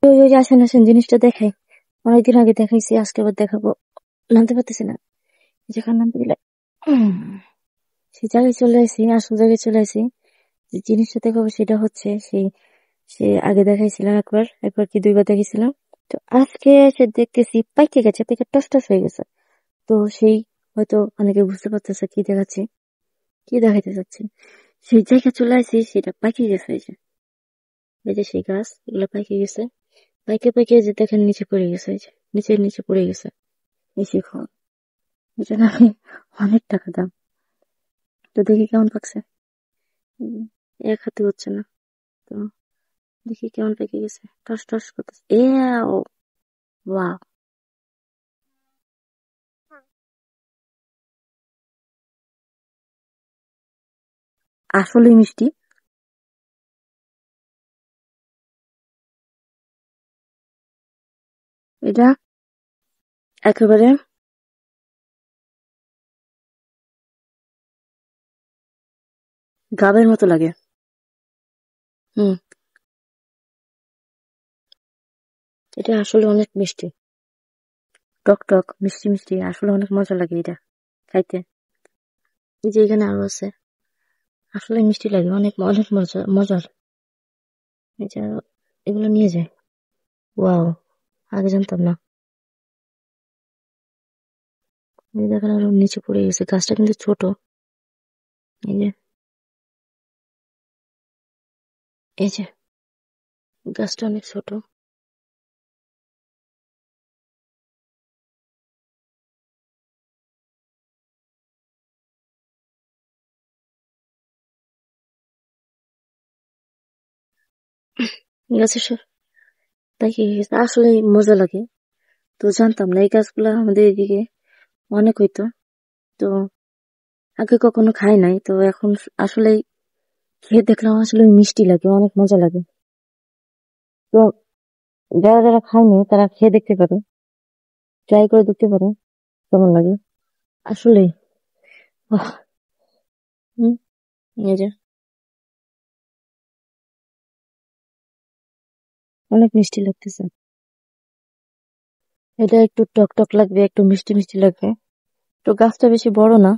ওই যে আসেন আসেন জিনিসটা দেখাই, অনেকদিন আগে দেখাইছি, আজকে আবার দেখাবো। নামতে পারতেছি না, যেখানে নামতে গেলে সেই জায়গায় চলে আসি, আসল জায়গায় চলে আসি। যে জিনিসটা দেখাবো সেটা হচ্ছে সেই সে আগে দেখাইছিলাম একবার কি দুইবার দেখাইছিলাম। তো আজকে এসে দেখতেছি পাইকে গেছে, পাইকে টস টস হয়ে গেছে। তো সেই হয়তো অনেকে বুঝতে পারতেছে কি দেখাচ্ছি, কি দেখাইতে চাচ্ছি। সেই জায়গায় চলে আসি, সেটা পাইকে গেছে। এই যে সেই গাছ, এগুলো পাইকে গেছে। পাইকে পাইকে যে দেখেন নিচে পড়ে গেছে, এই যে নিচে পড়ে গেছে। এই শিখুন, এটা নাকি অনেক টাকা দাম। তো দেখি কেমন পাকছে। উম, এক হাতে হচ্ছে না। তো দেখি কেমন পেকে গেছে, টস টস করতেছে। ও ওয়াও, আসলে মিষ্টি। এটা একেবারে গাবের মতো লাগে। হুম, এটা আসলে অনেক মিষ্টি, টক টক মিষ্টি মিষ্টি, আসলে অনেক মজা লাগে এটা খাইতে। এই যে এখানে আরো আছে, আসলে মিষ্টি লাগে, অনেক অনেক মজার। এই যে এগুলো নিয়ে যায়। ওয়াও, আগে জানতাম না। এই দেখেন আরো নিচে পড়ে গেছে, গাছটা কিন্তু ছোট। এই যে এই যে গাছটা অনেক ছোট। গাছের তাই কি গেছে, আসলে মজা লাগে। তো জানতাম না এই গাছগুলা আমাদের এদিকে অনেক হইতো। তো আগে কখনো খাই নাই, তো এখন আসলে খেয়ে দেখলাম আসলে মিষ্টি লাগে, অনেক মজা লাগে। তো যারা যারা খায়নি তারা খেয়ে দেখতে পারে, ট্রাই করে দেখতে পারে কেমন লাগে আসলে। হম, এই যে অনেক মিষ্টি লাগতেছে। এটা একটু টক টক লাগবে, একটু মিষ্টি মিষ্টি লাগবে। তো গাছটা বেশি বড় না,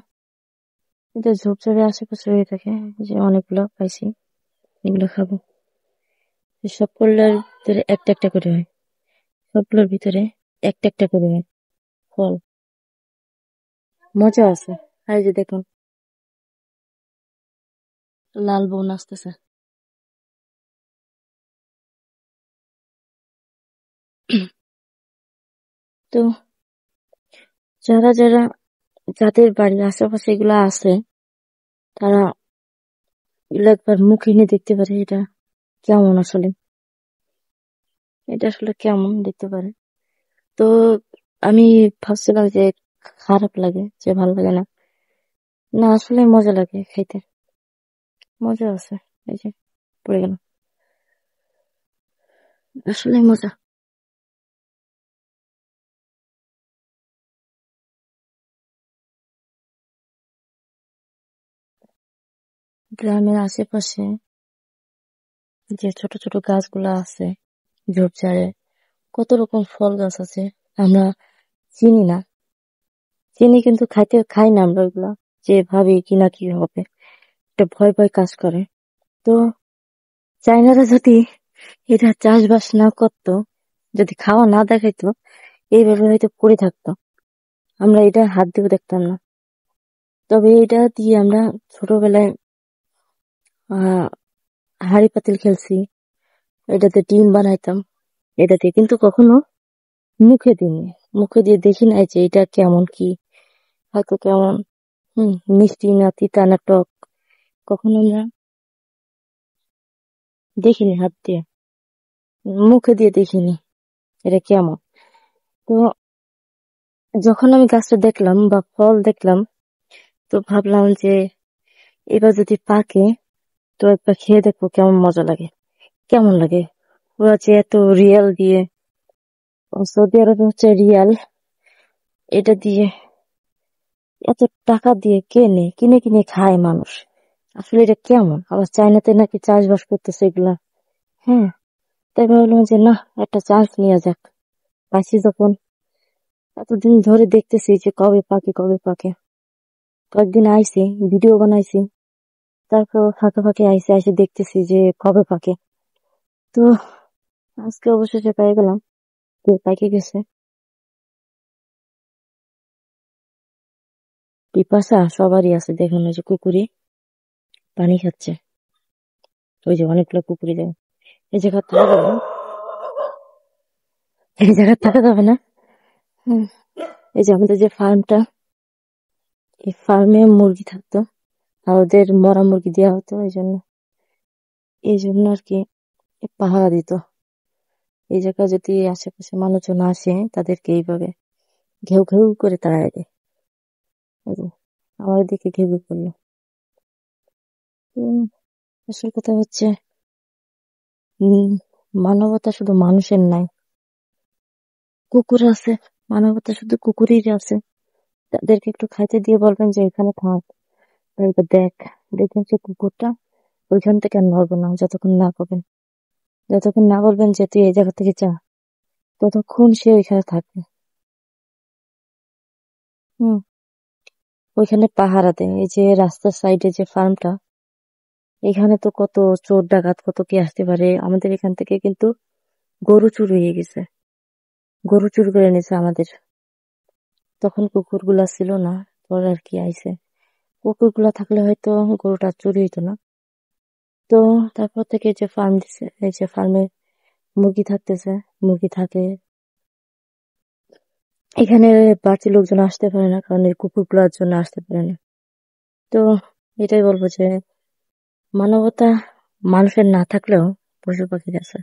এটা ঝোপঝাড়ের আশেপাশে হয়ে থাকে। এই যে অনেকগুলো পাইছি, এগুলো খাবো। সবগুলোর ভিতরে একটা একটা করে হয়, সবগুলোর ভিতরে একটা একটা করে হয় ফল। মজা আছে। আর এই যে দেখুন, লাল বোন আসতেছে। তো যারা যারা যাদের বাড়ির আশেপাশে এগুলো আছে, তারা এগুলো একবার মুখে নিয়ে দেখতে পারে এটা কেমন আসলে, এটা আসলে কেমন দেখতে পারে। তো আমি ভাবছিলাম যে খারাপ লাগে, যে ভালো লাগে না। না, আসলে মজা লাগে খাইতে, মজা আছে। এই যে পড়ে গেল, আসলে মজা। গ্রামের আশেপাশে যে ছোট ছোট গাছগুলা আছে, ঝোপঝাড়ে কত রকম ফল গাছ আছে, আমরা চিনি না। চিনি কিন্তু খাইতে খাই না আমরা ওইগুলা, যে ভাবি কিনা কি হবে, একটা ভয় ভয় কাজ করে। তো চাইনারা যদি এটা চাষবাস না করতো, যদি খাওয়া না দেখাইতো, এইভাবে হয়তো পড়ে থাকতো, আমরা এটা হাত দিয়েও দেখতাম না। তবে এটা দিয়ে আমরা ছোটবেলায় আহ হাঁড়ি পাতিল খেলছি, এটাতে ডিম বানাইতাম, এটাতে কিন্তু কখনো মুখে দিইনি, মুখে দিয়ে দেখি নাই যে এটা কেমন কি, হয়তো কেমন মিষ্টি না তিতা না টক, কখনো আমরা দেখিনি হাত দিয়ে, মুখে দিয়ে দেখিনি এটা কেমন। তো যখন আমি গাছটা দেখলাম বা ফল দেখলাম, তো ভাবলাম যে এবার যদি পাকে, তো একবার খেয়ে দেখবো কেমন মজা লাগে, কেমন লাগে। ওরা যে এত রিয়াল দিয়ে, সৌদি আরবে হচ্ছে রিয়াল, এটা দিয়ে এত টাকা দিয়ে কিনে কিনে খায় মানুষ। আসলে এটা কেমন, আবার চায়নাতে নাকি চাষবাস করতেছে এগুলা। হ্যাঁ, তাই ভাবলাম যে না, একটা চান্স নেওয়া যাক। পাইছি যখন, এতদিন ধরে দেখতেছি যে কবে পাকে কবে পাকে। কয়েকদিন আইছি, ভিডিও বানাইছি, তারপর ফাঁকে ফাঁকে আইসে আইসে দেখতেছি যে কবে পাকে। তো আজকে অবশেষে পেয়ে গেলাম যে পাইকে গেছে। পিপাসা সবারই আছে, দেখুন ওই যে কুকুরি পানি খাচ্ছে, ওই যে অনেকগুলো কুকুরি দেয়। এই জায়গা থাকা যাবে না, এই জায়গা থাকা যাবে না। হুম, এই যে আমাদের যে ফার্মটা, এই ফার্মে মুরগি থাকতো, আর ওদের মরা মুরগি দেওয়া হতো, এই জন্য আর কি পাহারা দিত। এই জায়গা যদি আশেপাশে মানুষজন আসে তাদেরকে এইভাবে ঘেউ ঘেউ করে তাড়ায় দেয়। এই যে আমার দিকে ঘেউ ঘেউ করলো। উম, আসল কথা হচ্ছে উম মানবতা শুধু মানুষের নাই, কুকুর আছে। মানবতা শুধু কুকুরেরই আছে। তাদেরকে একটু খাইতে দিয়ে বলবেন যে এখানে থাক, বা এবার দেখবেন যে কুকুরটা ওইখান থেকে আর নড়বে না, যতক্ষণ না বলবেন যে তুই এই জায়গা থেকে যা, ততক্ষণ সে ওইখানে থাকবে। হুম, ওইখানে পাহারা দেয়। এই যে রাস্তার সাইডে যে ফার্মটা, এখানে তো কত চোর ডাকাত কত কি আসতে পারে। আমাদের এখান থেকে কিন্তু গরু চুরি হয়ে গেছে, গরু চুরি করে নিছে আমাদের। তখন কুকুরগুলা ছিল না, পরে আর কি আইছে। কুকুরগুলা থাকলে হয়তো গরুটা চুরি হইতো না। তো তারপর থেকে যে ফার্ম দিছে, এই যে ফার্মে মুরগি থাকতেছে, মুরগি থাকে এখানে। বাড়তি লোকজন আসতে পারে না, কারণ এই কুকুরগুলোর জন্য আসতে পারে না। তো এটাই বলবো যে মানবতা মানুষের না থাকলেও পশু পাখির আছে।